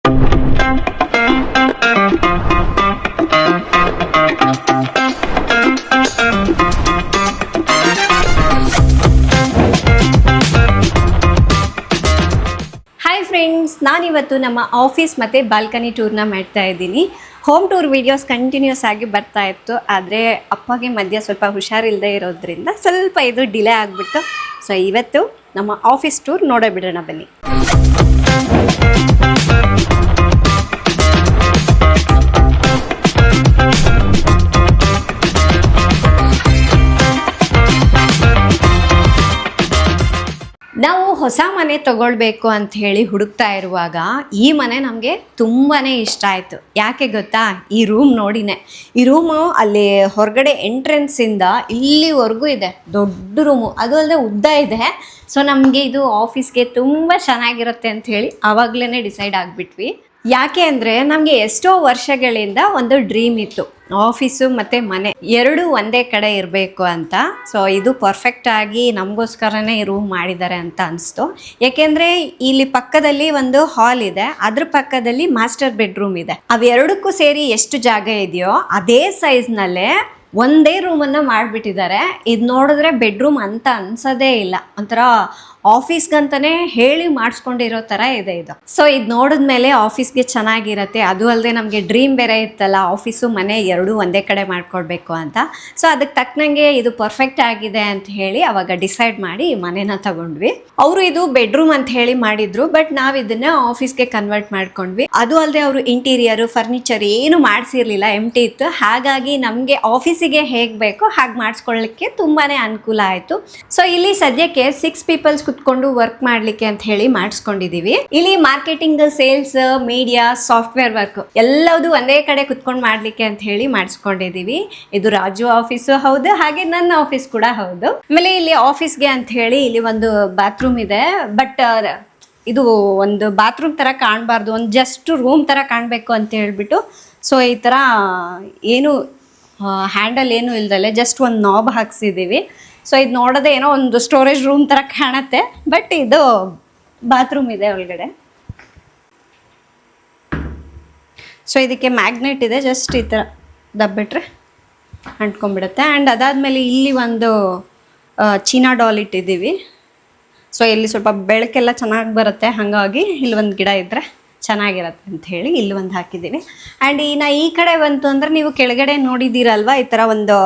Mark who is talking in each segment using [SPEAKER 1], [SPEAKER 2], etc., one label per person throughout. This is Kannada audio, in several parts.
[SPEAKER 1] ಹಾಯ್ ಫ್ರೆಂಡ್ಸ್, ನಾನಿವತ್ತು ನಮ್ಮ ಆಫೀಸ್ ಮತ್ತು ಬಾಲ್ಕನಿ ಟೂರ್ನ ಮಾಡ್ತಾ ಇದ್ದೀನಿ. ಹೋಮ್ ಟೂರ್ ವೀಡಿಯೋಸ್ ಕಂಟಿನ್ಯೂಸ್ ಆಗಿ ಬರ್ತಾ ಇತ್ತು, ಆದರೆ ಅಪ್ಪಗೆ ಮಧ್ಯ ಸ್ವಲ್ಪ ಹುಷಾರಿಲ್ಲದೆ ಇರೋದ್ರಿಂದ ಸ್ವಲ್ಪ ಇದು ಡಿಲೇ ಆಗಿಬಿಟ್ಟು. ಸೊ ಇವತ್ತು ನಮ್ಮ ಆಫೀಸ್ ಟೂರ್ ನೋಡೇ ಬಿಡೋಣ ಬನ್ನಿ. ನಾವು ಹೊಸ ಮನೆ ತಗೊಳ್ಬೇಕು ಅಂತ ಹೇಳಿ ಹುಡುಕ್ತಾ ಇರುವಾಗ ಈ ಮನೆ ನಮಗೆ ತುಂಬಾ ಇಷ್ಟ ಆಯಿತು. ಯಾಕೆ ಗೊತ್ತಾ? ಈ ರೂಮ್ ನೋಡಿನೇ. ಈ ರೂಮು ಅಲ್ಲಿ ಹೊರಗಡೆ ಎಂಟ್ರೆನ್ಸಿಂದ ಇಲ್ಲಿವರೆಗೂ ಇದೆ, ದೊಡ್ಡ ರೂಮು, ಅದು ಅಲ್ಲದೆ ಉದ್ದ ಇದೆ. ಸೊ ನಮಗೆ ಇದು ಆಫೀಸ್ಗೆ ತುಂಬ ಚೆನ್ನಾಗಿರುತ್ತೆ ಅಂತ ಹೇಳಿ ಆವಾಗಲೇ ಡಿಸೈಡ್ ಆಗಿಬಿಟ್ವಿ. ಯಾಕೆ ಅಂದರೆ ನಮಗೆ ಎಷ್ಟೋ ವರ್ಷಗಳಿಂದ ಒಂದು ಡ್ರೀಮ್ ಇತ್ತು, ಆಫೀಸು ಮತ್ತು ಮನೆ ಎರಡೂ ಒಂದೇ ಕಡೆ ಇರಬೇಕು ಅಂತ. ಸೊ ಇದು ಪರ್ಫೆಕ್ಟಾಗಿ ನಮಗೋಸ್ಕರನೇ ಈ ರೂಮ್ ಮಾಡಿದ್ದಾರೆ ಅಂತ ಅನಿಸ್ತು. ಏಕೆಂದರೆ ಇಲ್ಲಿ ಪಕ್ಕದಲ್ಲಿ ಒಂದು ಹಾಲ್ ಇದೆ, ಅದ್ರ ಪಕ್ಕದಲ್ಲಿ ಮಾಸ್ಟರ್ ಬೆಡ್ರೂಮ್ ಇದೆ. ಅವೆರಡಕ್ಕೂ ಸೇರಿ ಎಷ್ಟು ಜಾಗ ಇದೆಯೋ ಅದೇ ಸೈಜ್ನಲ್ಲೇ ಒಂದೇ ರೂಮನ್ನು ಮಾಡಿಬಿಟ್ಟಿದ್ದಾರೆ. ಇದು ನೋಡಿದ್ರೆ ಬೆಡ್ರೂಮ್ ಅಂತ ಅನ್ಸೋದೇ ಇಲ್ಲ, ಒಂಥರ ಆಫೀಸ್ಗಂತಲೇ ಹೇಳಿ ಮಾಡಿಸ್ಕೊಂಡಿರೋ ಥರ ಇದೆ ಇದು. ಸೊ ಇದು ನೋಡಿದ್ಮೇಲೆ ಆಫೀಸ್ಗೆ ಚೆನ್ನಾಗಿರುತ್ತೆ. ಅದು ಅಲ್ಲದೆ ನಮಗೆ ಡ್ರೀಮ್ ಬೇರೆ ಇತ್ತಲ್ಲ, ಆಫೀಸು ಮನೆ ಎರಡೂ ಒಂದೇ ಕಡೆ ಮಾಡ್ಕೊಳ್ಬೇಕು ಅಂತ. ಸೊ ಅದಕ್ಕೆ ತಕ್ಕನಂಗೆ ಇದು ಪರ್ಫೆಕ್ಟ್ ಆಗಿದೆ ಅಂತ ಹೇಳಿ ಅವಾಗ ಡಿಸೈಡ್ ಮಾಡಿ ಈ ಮನೆನ ತಗೊಂಡ್ವಿ. ಅವರು ಇದು ಬೆಡ್ರೂಮ್ ಅಂತ ಹೇಳಿ ಮಾಡಿದ್ರು, ಬಟ್ ನಾವು ಇದನ್ನ ಆಫೀಸ್ಗೆ ಕನ್ವರ್ಟ್ ಮಾಡ್ಕೊಂಡ್ವಿ. ಅದು ಅಲ್ಲದೆ ಅವರು ಇಂಟೀರಿಯರು ಫರ್ನಿಚರ್ ಏನು ಮಾಡಿಸಿರ್ಲಿಲ್ಲ, ಎಂಟಿ ಇತ್ತು. ಹಾಗಾಗಿ ನಮಗೆ ಆಫೀಸಿಗೆ ಹೇಗೆ ಬೇಕೋ ಹಾಗೆ ಮಾಡಿಸ್ಕೊಳ್ಳಿಕ್ಕೆ ತುಂಬಾ ಅನುಕೂಲ ಆಯಿತು. ಸೊ ಇಲ್ಲಿ ಸದ್ಯಕ್ಕೆ 6 ಪೀಪಲ್ಸ್ ಕುತ್ಕೊಂಡು ವರ್ಕ್ ಮಾಡ್ಲಿಕ್ಕೆ ಅಂತ ಹೇಳಿ ಮಾಡಿಸ್ಕೊಂಡಿದೀವಿ. ಇಲ್ಲಿ marketing, sales, media, software work ಎಲ್ಲದೂ ಒಂದೇ ಕಡೆ ಕುತ್ಕೊಂಡು ಮಾಡ್ಲಿಕ್ಕೆ ಅಂತ ಹೇಳಿ ಮಾಡಿಸ್ಕೊಂಡಿದೀವಿ. ಇದು ರಾಜು ಆಫೀಸು ಹೌದು, ಹಾಗೆ ನನ್ನ ಆಫೀಸ್ ಕೂಡ ಹೌದು. ಆಮೇಲೆ ಇಲ್ಲಿ ಆಫೀಸ್ಗೆ ಅಂತ ಹೇಳಿ ಇಲ್ಲಿ ಒಂದು ಬಾತ್ರೂಮ್ ಇದೆ, ಬಟ್ ಇದು ಒಂದು ಬಾತ್ರೂಮ್ ತರ ಕಾಣಬಾರ್ದು, ಒಂದು ಜಸ್ಟ್ ರೂಮ್ ತರ ಕಾಣಬೇಕು ಅಂತ ಹೇಳ್ಬಿಟ್ಟು ಸೊ ಈ ತರ ಏನು ಹ್ಯಾಂಡಲ್ ಏನು ಇಲ್ದಲೆ ಜಸ್ಟ್ ಒಂದು ನಾಬ್ ಹಾಕ್ಸಿದ್ದೀವಿ. ಸೊ ಇದು ನೋಡೋದೇ ಏನೋ ಒಂದು ಸ್ಟೋರೇಜ್ ರೂಮ್ ಥರ ಕಾಣುತ್ತೆ, ಬಟ್ ಇದು ಬಾತ್ರೂಮ್ ಇದೆ ಒಳಗಡೆ. ಸೊ ಇದಕ್ಕೆ ಮ್ಯಾಗ್ನೆಟ್ ಇದೆ, ಜಸ್ಟ್ ಈ ಥರ ದಬ್ಬಿಟ್ರೆ ಅಂಟ್ಕೊಂಡ್ಬಿಡುತ್ತೆ. ಆ್ಯಂಡ್ ಅದಾದಮೇಲೆ ಇಲ್ಲಿ ಒಂದು ಚೀನಾ ಡಾಲ್ ಇಟ್ಟಿದ್ದೀವಿ. ಸೊ ಇಲ್ಲಿ ಸ್ವಲ್ಪ ಬೆಳಕೆಲ್ಲ ಚೆನ್ನಾಗಿ ಬರುತ್ತೆ, ಹಾಗಾಗಿ ಇಲ್ಲಿ ಒಂದು ಗಿಡ ಇದ್ದರೆ ಚೆನ್ನಾಗಿರತ್ತೆ ಅಂತ ಹೇಳಿ ಇಲ್ಲಿ ಒಂದು ಹಾಕಿದ್ದೀವಿ. ಆ್ಯಂಡ್ ಈ ಕಡೆ ಬಂತು ಅಂದರೆ ನೀವು ಕೆಳಗಡೆ ನೋಡಿದ್ದೀರಲ್ವ, ಈ ಥರ ಒಂದು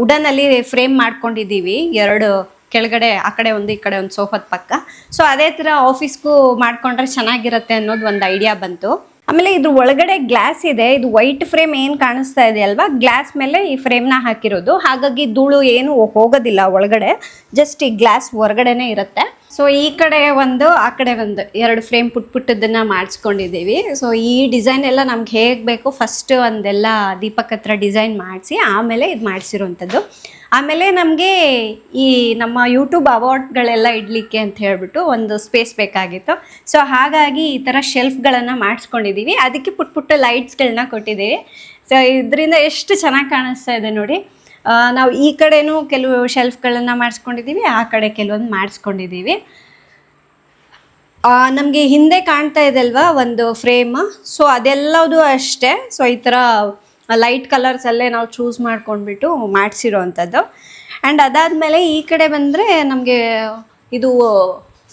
[SPEAKER 1] ವುಡನಲ್ಲಿ ಫ್ರೇಮ್ ಮಾಡ್ಕೊಂಡಿದ್ದೀವಿ, ಎರಡು ಕೆಳಗಡೆ ಆ ಕಡೆ ಒಂದು ಈ ಕಡೆ ಒಂದು ಸೋಫಾದ ಪಕ್ಕ. ಸೊ ಅದೇ ಥರ ಆಫೀಸ್ಗೂ ಮಾಡ್ಕೊಂಡ್ರೆ ಚೆನ್ನಾಗಿರುತ್ತೆ ಅನ್ನೋದು ಒಂದು ಐಡಿಯಾ ಬಂತು. ಆಮೇಲೆ ಇದ್ರ ಒಳಗಡೆ ಗ್ಲಾಸ್ ಇದೆ, ಇದು ವೈಟ್ ಫ್ರೇಮ್ ಏನು ಕಾಣಿಸ್ತಾ ಇದೆ ಅಲ್ವಾ, ಗ್ಲಾಸ್ ಮೇಲೆ ಈ ಫ್ರೇಮ್ನ ಹಾಕಿರೋದು. ಹಾಗಾಗಿ ಧೂಳು ಏನು ಹೋಗೋದಿಲ್ಲ ಒಳಗಡೆ, ಜಸ್ಟ್ ಈ ಗ್ಲಾಸ್ ಹೊರಗಡೆನೇ ಇರುತ್ತೆ. ಸೊ ಈ ಕಡೆ ಒಂದು ಆ ಕಡೆ ಒಂದು ಎರಡು ಫ್ರೇಮ್ ಪುಟ್ಟದನ್ನ ಮಾಡಿಸ್ಕೊಂಡಿದ್ದೀವಿ. ಸೊ ಈ ಡಿಸೈನ್ ಎಲ್ಲ ನಮ್ಗೆ ಹೇಗೆ ಬೇಕು ಫಸ್ಟ್ ಒಂದೆಲ್ಲ ದೀಪಕ್ ಹತ್ರ ಡಿಸೈನ್ ಮಾಡಿಸಿ ಆಮೇಲೆ ಇದು ಮಾಡಿಸಿರೋವಂಥದ್ದು. ಆಮೇಲೆ ನಮಗೆ ಈ ನಮ್ಮ ಯೂಟ್ಯೂಬ್ ಅವಾರ್ಡ್ಗಳೆಲ್ಲ ಇಡಲಿಕ್ಕೆ ಅಂತ ಹೇಳ್ಬಿಟ್ಟು ಒಂದು ಸ್ಪೇಸ್ ಬೇಕಾಗಿತ್ತು. ಸೊ ಹಾಗಾಗಿ ಈ ಥರ ಶೆಲ್ಫ್ಗಳನ್ನು ಮಾಡಿಸ್ಕೊಂಡಿದ್ದೀವಿ, ಅದಕ್ಕೆ ಪುಟ್ಟ ಲೈಟ್ಸ್ಗಳನ್ನ ಕೊಟ್ಟಿದ್ದೀವಿ. ಸೊ ಇದರಿಂದ ಎಷ್ಟು ಚೆನ್ನಾಗಿ ಕಾಣಿಸ್ತಾ ಇದೆ ನೋಡಿ. ನಾವು ಈ ಕಡೆನೂ ಕೆಲವು ಶೆಲ್ಫ್ಗಳನ್ನು ಮಾಡಿಸ್ಕೊಂಡಿದ್ದೀವಿ, ಆ ಕಡೆ ಕೆಲವೊಂದು ಮಾಡಿಸ್ಕೊಂಡಿದ್ದೀವಿ. ನಮಗೆ ಹಿಂದೆ ಕಾಣ್ತಾ ಇದೆ ಅಲ್ವಾ ಒಂದು ಫ್ರೇಮ್, ಸೊ ಅದೆಲ್ಲದು ಅಷ್ಟೇ. ಸೊ ಈ ಥರ ಲೈಟ್ ಕಲರ್ಸಲ್ಲೇ ನಾವು ಚೂಸ್ ಮಾಡ್ಕೊಂಡ್ಬಿಟ್ಟು ಮಾಡಿಸಿರೋ ಅಂಥದ್ದು. ಆ್ಯಂಡ್ ಅದಾದಮೇಲೆ ಈ ಕಡೆ ಬಂದರೆ ನಮಗೆ ಇದು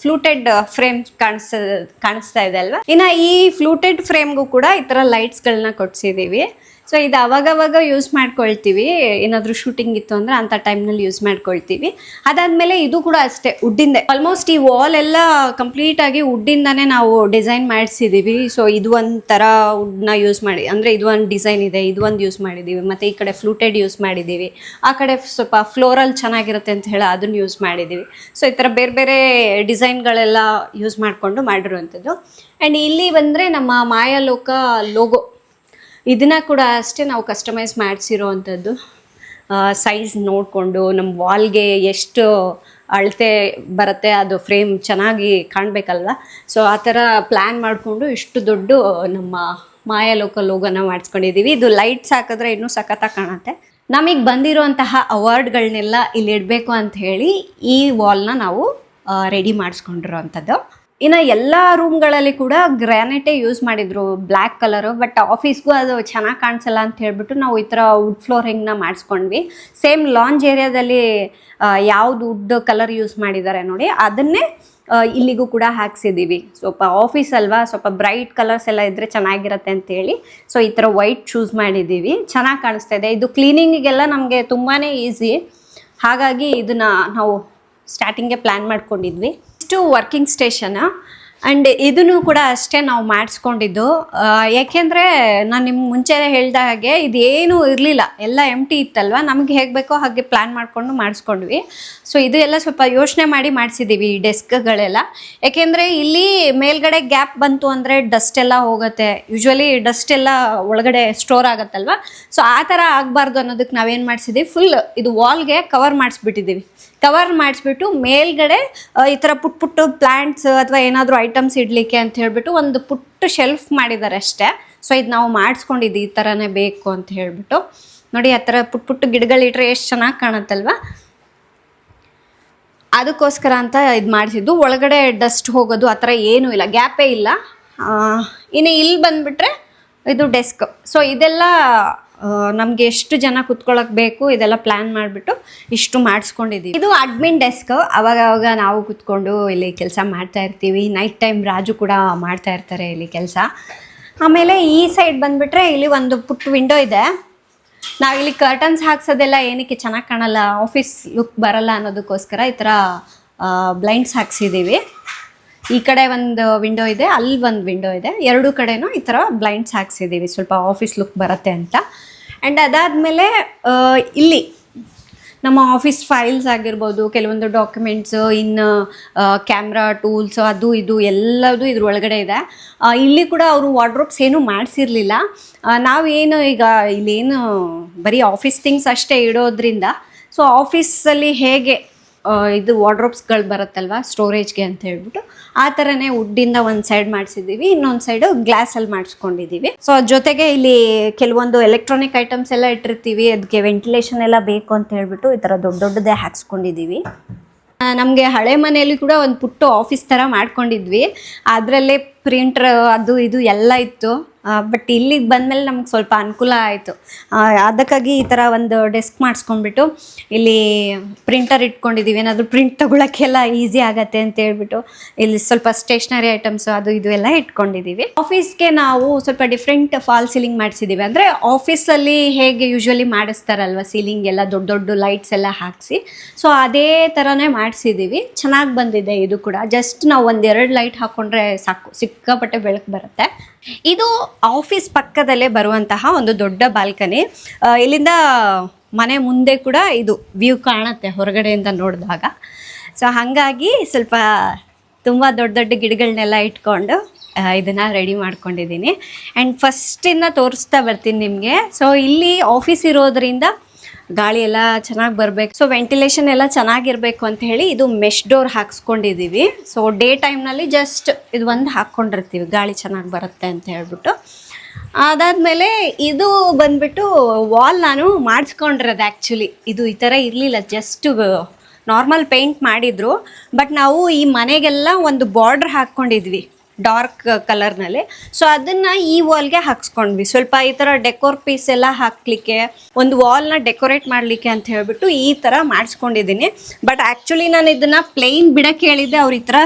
[SPEAKER 1] ಫ್ಲೂಟೆಡ್ ಫ್ರೇಮ್ ಕಾಣಿಸ್ತಾ ಇದೆ ಅಲ್ವಾ. ಇನ್ನು ಈ ಫ್ಲೂಟೆಡ್ ಫ್ರೇಮ್ಗೂ ಕೂಡ ಈ ಥರ ಲೈಟ್ಸ್ಗಳನ್ನ ಕೊಡಿಸಿದ್ದೀವಿ. ಸೊ ಇದು ಅವಾಗವಾಗ ಯೂಸ್ ಮಾಡ್ಕೊಳ್ತೀವಿ, ಏನಾದರೂ ಶೂಟಿಂಗ್ ಇತ್ತು ಅಂದರೆ ಅಂಥ ಟೈಮ್ನಲ್ಲಿ ಯೂಸ್ ಮಾಡ್ಕೊಳ್ತೀವಿ. ಅದಾದಮೇಲೆ ಇದು ಕೂಡ ಅಷ್ಟೇ ವುಡ್ಡಿಂದೆ, ಆಲ್ಮೋಸ್ಟ್ ಈ ವಾಲ್ ಎಲ್ಲ ಕಂಪ್ಲೀಟಾಗಿ ವುಡ್ಡಿಂದನೇ ನಾವು ಡಿಸೈನ್ ಮಾಡಿಸಿದ್ದೀವಿ. ಸೊ ಇದು ಒಂಥರ ವುಡ್ನ ಯೂಸ್ ಮಾಡಿ, ಅಂದರೆ ಇದು ಒಂದು ಡಿಸೈನ್ ಇದೆ, ಇದು ಒಂದು ಯೂಸ್ ಮಾಡಿದ್ದೀವಿ. ಮತ್ತು ಈ ಕಡೆ ಫ್ಲೂಟೆಡ್ ಯೂಸ್ ಮಾಡಿದ್ದೀವಿ, ಆ ಕಡೆ ಸ್ವಲ್ಪ ಫ್ಲೋರಲ್ ಚೆನ್ನಾಗಿರುತ್ತೆ ಅಂತ ಹೇಳಿ ಅದನ್ನು ಯೂಸ್ ಮಾಡಿದ್ದೀವಿ. ಸೊ ಈ ಥರ ಬೇರೆ ಬೇರೆ ಡಿಸೈನ್ಗಳೆಲ್ಲ ಯೂಸ್ ಮಾಡಿಕೊಂಡು ಮಾಡಿರುವಂಥದ್ದು. ಆ್ಯಂಡ್ ಇಲ್ಲಿ ಬಂದರೆ ನಮ್ಮ ಮಾಯಾಲೋಕ ಲೋಗೋ, ಇದನ್ನ ಕೂಡ ಅಷ್ಟೇ ನಾವು ಕಸ್ಟಮೈಸ್ ಮಾಡಿಸಿರೋ ಅಂಥದ್ದು. ಸೈಜ್ ನೋಡಿಕೊಂಡು ನಮ್ಮ ವಾಲ್ಗೆ ಎಷ್ಟು ಅಳತೆ ಬರುತ್ತೆ, ಅದು ಫ್ರೇಮ್ ಚೆನ್ನಾಗಿ ಕಾಣಬೇಕಲ್ವ. ಸೊ ಆ ಥರ ಪ್ಲ್ಯಾನ್ ಮಾಡಿಕೊಂಡು ಇಷ್ಟು ದೊಡ್ಡ ನಮ್ಮ ಮಾಯಾಲೋಕ ಲೋಗೋನ ಮಾಡಿಸ್ಕೊಂಡಿದ್ದೀವಿ. ಇದು ಲೈಟ್ಸ್ ಹಾಕಿದ್ರೆ ಇನ್ನೂ ಸಖತ್ತಾಗಿ ಕಾಣುತ್ತೆ. ನಮಗೆ ಬಂದಿರುವಂತಹ ಅವಾರ್ಡ್ಗಳನ್ನೆಲ್ಲ ಇಲ್ಲಿ ಇಡಬೇಕು ಅಂತ ಹೇಳಿ ಈ ವಾಲ್ನ ನಾವು ರೆಡಿ ಮಾಡಿಸ್ಕೊಂಡಿರೋ ಅಂಥದ್ದು. ಇನ್ನು ಎಲ್ಲ ರೂಮ್ಗಳಲ್ಲಿ ಕೂಡ ಗ್ರಾನೈಟೇ ಯೂಸ್ ಮಾಡಿದ್ರು, ಬ್ಲ್ಯಾಕ್ ಕಲರು. ಬಟ್ ಆಫೀಸ್ಗೂ ಅದು ಚೆನ್ನಾಗಿ ಕಾಣಿಸಲ್ಲ ಅಂತ ಹೇಳ್ಬಿಟ್ಟು ನಾವು ಈ ಥರ ವುಡ್ ಫ್ಲೋರಿಂಗ್ನ ಮಾಡಿಸ್ಕೊಂಡ್ವಿ. ಸೇಮ್ ಲಾಂಜ್ ಏರಿಯಾದಲ್ಲಿ ಯಾವ್ದು ವುಡ್ ಕಲರ್ ಯೂಸ್ ಮಾಡಿದ್ದಾರೆ ನೋಡಿ, ಅದನ್ನೇ ಇಲ್ಲಿಗೂ ಕೂಡ ಹಾಕ್ಸಿದ್ದೀವಿ. ಸ್ವಲ್ಪ ಆಫೀಸ್ ಅಲ್ವಾ, ಸ್ವಲ್ಪ ಬ್ರೈಟ್ ಕಲರ್ಸ್ ಎಲ್ಲ ಇದ್ದರೆ ಚೆನ್ನಾಗಿರುತ್ತೆ ಅಂತೇಳಿ ಸೊ ಈ ಥರ ವೈಟ್ ಚೂಸ್ ಮಾಡಿದ್ದೀವಿ. ಚೆನ್ನಾಗಿ ಕಾಣಿಸ್ತಾ ಇದೆ. ಇದು ಕ್ಲೀನಿಂಗಿಗೆಲ್ಲ ನಮಗೆ ತುಂಬಾ ಈಸಿ. ಹಾಗಾಗಿ ಇದನ್ನು ನಾವು ಸ್ಟಾರ್ಟಿಂಗೇ ಪ್ಲ್ಯಾನ್ ಮಾಡ್ಕೊಂಡಿದ್ವಿ. ಇಷ್ಟು ವರ್ಕಿಂಗ್ ಸ್ಟೇಷನ್ ಆ್ಯಂಡ್ ಇದನ್ನು ಕೂಡ ಅಷ್ಟೇ ನಾವು ಮಾಡಿಸ್ಕೊಂಡಿದ್ದು. ಯಾಕೆಂದರೆ ನಾನು ನಿಮ್ಗೆ ಮುಂಚೆ ಹೇಳಿದ ಹಾಗೆ ಇದೇನೂ ಇರಲಿಲ್ಲ, ಎಲ್ಲ ಎಂಟಿ ಇತ್ತಲ್ವ. ನಮಗೆ ಹೇಗೆ ಬೇಕೋ ಹಾಗೆ ಪ್ಲ್ಯಾನ್ ಮಾಡಿಕೊಂಡು ಮಾಡಿಸ್ಕೊಂಡ್ವಿ. ಸೊ ಇದು ಎಲ್ಲ ಸ್ವಲ್ಪ ಯೋಚನೆ ಮಾಡಿ ಮಾಡಿಸಿದ್ದೀವಿ ಈ ಡೆಸ್ಕ್ಗಳೆಲ್ಲ. ಯಾಕೆಂದರೆ ಇಲ್ಲಿ ಮೇಲ್ಗಡೆ ಗ್ಯಾಪ್ ಬಂತು ಅಂದರೆ ಡಸ್ಟ್ ಎಲ್ಲ ಹೋಗುತ್ತೆ. ಯೂಶ್ವಲಿ ಡಸ್ಟ್ ಎಲ್ಲ ಒಳಗಡೆ ಸ್ಟೋರ್ ಆಗುತ್ತಲ್ವ. ಸೊ ಆ ಥರ ಆಗಬಾರ್ದು ಅನ್ನೋದಕ್ಕೆ ನಾವೇನು ಮಾಡಿಸಿದ್ದೀವಿ, ಫುಲ್ ಇದು ವಾಲ್ಗೆ ಕವರ್ ಮಾಡಿಸ್ಬಿಟ್ಟಿದ್ದೀವಿ. ಕವರ್ ಮಾಡಿಸ್ಬಿಟ್ಟು ಮೇಲ್ಗಡೆ ಈ ಥರ ಪುಟ್ಟು ಪ್ಲ್ಯಾಂಟ್ಸ್ ಅಥವಾ ಏನಾದರೂ ಐಟಮ್ಸ್ ಇಡಲಿಕ್ಕೆ ಅಂತ ಹೇಳ್ಬಿಟ್ಟು ಒಂದು ಪುಟ್ಟು ಶೆಲ್ಫ್ ಮಾಡಿದ್ದಾರೆ ಅಷ್ಟೇ. ಸೊ ಇದು ನಾವು ಮಾಡಿಸ್ಕೊಂಡಿದ್ದು ಈ ಥರನೇ ಬೇಕು ಅಂತ ಹೇಳ್ಬಿಟ್ಟು. ನೋಡಿ ಆ ಥರ ಪುಟ್ಟು ಗಿಡಗಳಿಟ್ರೆ ಎಷ್ಟು ಚೆನ್ನಾಗಿ ಕಾಣುತ್ತಲ್ವ, ಅದಕ್ಕೋಸ್ಕರ ಅಂತ ಇದು ಮಾಡಿಸಿದ್ದು. ಒಳಗಡೆ ಡಸ್ಟ್ ಹೋಗೋದು ಆ ಥರ ಏನೂ ಇಲ್ಲ, ಗ್ಯಾಪೇ ಇಲ್ಲ. ಇನ್ನು ಇಲ್ಲಿ ಬಂದುಬಿಟ್ರೆ ಇದು ಡೆಸ್ಕ್. ಸೊ ಇದೆಲ್ಲ ನಮಗೆ ಎಷ್ಟು ಜನ ಕುತ್ಕೊಳ್ಳೋಕೆ ಬೇಕು ಇದೆಲ್ಲ ಪ್ಲ್ಯಾನ್ ಮಾಡಿಬಿಟ್ಟು ಇಷ್ಟು ಮಾಡಿಸ್ಕೊಂಡಿದ್ದೀವಿ. ಇದು ಅಡ್ಮಿನ್ ಡೆಸ್ಕ್. ಅವಾಗ ನಾವು ಕುತ್ಕೊಂಡು ಇಲ್ಲಿ ಕೆಲಸ ಮಾಡ್ತಾ ಇರ್ತೀವಿ. ನೈಟ್ ಟೈಮ್ ರಾಜು ಕೂಡ ಮಾಡ್ತಾ ಇರ್ತಾರೆ ಇಲ್ಲಿ ಕೆಲಸ. ಆಮೇಲೆ ಈ ಸೈಡ್ ಬಂದುಬಿಟ್ರೆ ಇಲ್ಲಿ ಒಂದು ಪುಟ್ಟ ವಿಂಡೋ ಇದೆ. ನಾವಿಲ್ಲಿ ಕರ್ಟನ್ಸ್ ಹಾಕ್ಸೋದೆಲ್ಲ ಏನಕ್ಕೆ ಚೆನ್ನಾಗಿ ಕಾಣಲ್ಲ, ಆಫೀಸ್ ಲುಕ್ ಬರಲ್ಲ ಅನ್ನೋದಕ್ಕೋಸ್ಕರ ಈ ಥರ ಬ್ಲೈಂಡ್ಸ್ ಹಾಕ್ಸಿದ್ದೀವಿ. ಈ ಕಡೆ ಒಂದು ವಿಂಡೋ ಇದೆ, ಅಲ್ಲಿ ಒಂದು ವಿಂಡೋ ಇದೆ, ಎರಡೂ ಕಡೆನೂ ಈ ಥರ ಬ್ಲೈಂಡ್ಸ್ ಹಾಕ್ಸಿದ್ದೀವಿ ಸ್ವಲ್ಪ ಆಫೀಸ್ ಲುಕ್ ಬರುತ್ತೆ ಅಂತ. ಆ್ಯಂಡ್ ಅದಾದಮೇಲೆ ಇಲ್ಲಿ ನಮ್ಮ ಆಫೀಸ್ ಫೈಲ್ಸ್ ಆಗಿರ್ಬೋದು, ಕೆಲವೊಂದು ಡಾಕ್ಯುಮೆಂಟ್ಸು, ಇನ್ನು ಕ್ಯಾಮ್ರಾ ಟೂಲ್ಸು, ಅದು ಇದು ಎಲ್ಲದೂ ಇದ್ರ ಒಳಗಡೆ ಇದೆ. ಇಲ್ಲಿ ಕೂಡ ಅವರು ವಾರ್ಡ್ರೋಬ್ಸ್ ಏನೂ ಮಾಡಿಸಿರಲಿಲ್ಲ. ನಾವೇನು ಈಗ ಇಲ್ಲೇನು ಬರೀ ಆಫೀಸ್ ಥಿಂಗ್ಸ್ ಅಷ್ಟೇ ಇಡೋದ್ರಿಂದ ಸೊ ಆಫೀಸಲ್ಲಿ ಹೇಗೆ ಇದು ವಾರ್ಡ್ರೋಬ್ಸ್ಗಳು ಬರುತ್ತಲ್ವ ಸ್ಟೋರೇಜ್ಗೆ ಅಂತ ಹೇಳ್ಬಿಟ್ಟು ಆ ಥರನೇ ವುಡ್ಡಿಂದ ಒಂದು ಸೈಡ್ ಮಾಡಿಸಿದ್ದೀವಿ, ಇನ್ನೊಂದು ಸೈಡು ಗ್ಲಾಸಲ್ಲಿ ಮಾಡಿಸ್ಕೊಂಡಿದ್ದೀವಿ. ಸೊ ಜೊತೆಗೆ ಇಲ್ಲಿ ಕೆಲವೊಂದು ಎಲೆಕ್ಟ್ರಾನಿಕ್ ಐಟಮ್ಸ್ ಎಲ್ಲ ಇಟ್ಟಿರ್ತೀವಿ, ಅದಕ್ಕೆ ವೆಂಟಿಲೇಷನ್ ಎಲ್ಲ ಬೇಕು ಅಂತ ಹೇಳ್ಬಿಟ್ಟು ಈ ಥರ ದೊಡ್ಡದೇ ಹಾಕ್ಸ್ಕೊಂಡಿದ್ದೀವಿ. ನಮಗೆ ಹಳೆ ಮನೆಯಲ್ಲಿ ಕೂಡ ಒಂದು ಪುಟ್ಟ ಆಫೀಸ್ ಥರ ಮಾಡ್ಕೊಂಡಿದ್ವಿ, ಅದರಲ್ಲೇ ಪ್ರಿಂಟ್ರ್ ಅದು ಇದು ಎಲ್ಲ ಇತ್ತು. ಬಟ್ ಇಲ್ಲಿಗೆ ಬಂದಮೇಲೆ ನಮ್ಗೆ ಸ್ವಲ್ಪ ಅನುಕೂಲ ಆಯಿತು. ಅದಕ್ಕಾಗಿ ಈ ಥರ ಒಂದು ಡೆಸ್ಕ್ ಮಾಡಿಸ್ಕೊಂಡ್ಬಿಟ್ಟು ಇಲ್ಲಿ ಪ್ರಿಂಟರ್ ಇಟ್ಕೊಂಡಿದ್ದೀವಿ. ಏನಾದರೂ ಪ್ರಿಂಟ್ ತೊಗೊಳಕ್ಕೆಲ್ಲ ಈಸಿ ಆಗುತ್ತೆ ಅಂತ ಹೇಳ್ಬಿಟ್ಟು ಇಲ್ಲಿ ಸ್ವಲ್ಪ ಸ್ಟೇಷ್ನರಿ ಐಟಮ್ಸು ಅದು ಇದು ಎಲ್ಲ ಇಟ್ಕೊಂಡಿದ್ದೀವಿ. ಆಫೀಸ್ಗೆ ನಾವು ಸ್ವಲ್ಪ ಡಿಫ್ರೆಂಟ್ ಫಾಲ್ ಸೀಲಿಂಗ್ ಮಾಡಿಸಿದ್ದೀವಿ. ಅಂದರೆ ಆಫೀಸಲ್ಲಿ ಹೇಗೆ ಯೂಶ್ವಲಿ ಮಾಡಿಸ್ತಾರಲ್ವ ಸೀಲಿಂಗ್ ಎಲ್ಲ ದೊಡ್ಡ ದೊಡ್ಡ ಲೈಟ್ಸ್ ಎಲ್ಲ ಹಾಕಿಸಿ, ಸೊ ಅದೇ ಥರನೇ ಮಾಡಿಸಿದ್ದೀವಿ. ಚೆನ್ನಾಗಿ ಬಂದಿದೆ ಇದು ಕೂಡ. ಜಸ್ಟ್ ನಾವು ಒಂದೆರಡು ಲೈಟ್ ಹಾಕ್ಕೊಂಡ್ರೆ ಸಾಕು, ಸಿಕ್ಕಾಪಟ್ಟೆ ಬೆಳಕು ಬರುತ್ತೆ. ಇದು ಆಫೀಸ್ ಪಕ್ಕದಲ್ಲೇ ಬರುವಂತಹ ಒಂದು ದೊಡ್ಡ ಬಾಲ್ಕನಿ. ಇಲ್ಲಿಂದ ಮನೆ ಮುಂದೆ ಕೂಡ ಇದು ವ್ಯೂ ಕಾಣುತ್ತೆ ಹೊರಗಡೆಯಿಂದ ನೋಡಿದಾಗ. ಸೊ ಹಾಗಾಗಿ ಸ್ವಲ್ಪ ತುಂಬ ದೊಡ್ಡ ದೊಡ್ಡ ಗಿಡಗಳನ್ನೆಲ್ಲ ಇಟ್ಕೊಂಡು ಇದನ್ನು ರೆಡಿ ಮಾಡ್ಕೊಂಡಿದ್ದೀನಿ. ಆ್ಯಂಡ್ ಫಸ್ಟಿಂದ ತೋರಿಸ್ತಾ ಬರ್ತೀನಿ ನಿಮಗೆ. ಸೊ ಇಲ್ಲಿ ಆಫೀಸ್ ಇರೋದ್ರಿಂದ ಗಾಳಿ ಎಲ್ಲ ಚೆನ್ನಾಗಿ ಬರಬೇಕು, ಸೊ ವೆಂಟಿಲೇಷನ್ ಎಲ್ಲ ಚೆನ್ನಾಗಿರಬೇಕು ಅಂತ ಹೇಳಿ ಇದು ಮೆಶ್ ಡೋರ್ ಹಾಕ್ಸ್ಕೊಂಡಿದ್ದೀವಿ. ಸೊ ಡೇ ಟೈಮ್ನಲ್ಲಿ ಜಸ್ಟ್ ಇದು ಒಂದು ಹಾಕ್ಕೊಂಡಿರ್ತೀವಿ, ಗಾಳಿ ಚೆನ್ನಾಗಿ ಬರುತ್ತೆ ಅಂತ ಹೇಳ್ಬಿಟ್ಟು. ಅದಾದಮೇಲೆ ಇದು ಬಂದುಬಿಟ್ಟು ವಾಲ್ ನಾನು ಮಾಡಿಸ್ಕೊಂಡಿರೋದು. ಆ್ಯಕ್ಚುಲಿ ಇದು ಈ ಥರ ಇರಲಿಲ್ಲ, ಜಸ್ಟ್ ನಾರ್ಮಲ್ ಪೇಂಟ್ ಮಾಡಿದರು. ಬಟ್ ನಾವು ಈ ಮನೆಗೆಲ್ಲ ಒಂದು ಬಾರ್ಡ್ರ್ ಹಾಕ್ಕೊಂಡಿದ್ವಿ ಡಾರ್ಕ್ ಕಲರ್ನಲ್ಲಿ. ಸೊ ಅದನ್ನು ಈ ವಾಲ್ಗೆ ಹಾಕ್ಸ್ಕೊಂಡ್ವಿ. ಸ್ವಲ್ಪ ಈ ಥರ ಡೆಕೋರ್ ಪೀಸ್ ಎಲ್ಲ ಹಾಕಲಿಕ್ಕೆ, ಒಂದು ವಾಲ್ನ ಡೆಕೋರೇಟ್ ಮಾಡಲಿಕ್ಕೆ ಅಂತ ಹೇಳ್ಬಿಟ್ಟು ಈ ಥರ ಮಾಡಿಸ್ಕೊಂಡಿದ್ದೀನಿ. ಬಟ್ ಆ್ಯಕ್ಚುಲಿ ನಾನು ಇದನ್ನು ಪ್ಲೇನ್ ಬಿಡೋಕ್ಕೆ ಹೇಳಿದ್ದೆ, ಅವ್ರು ಈ ಥರ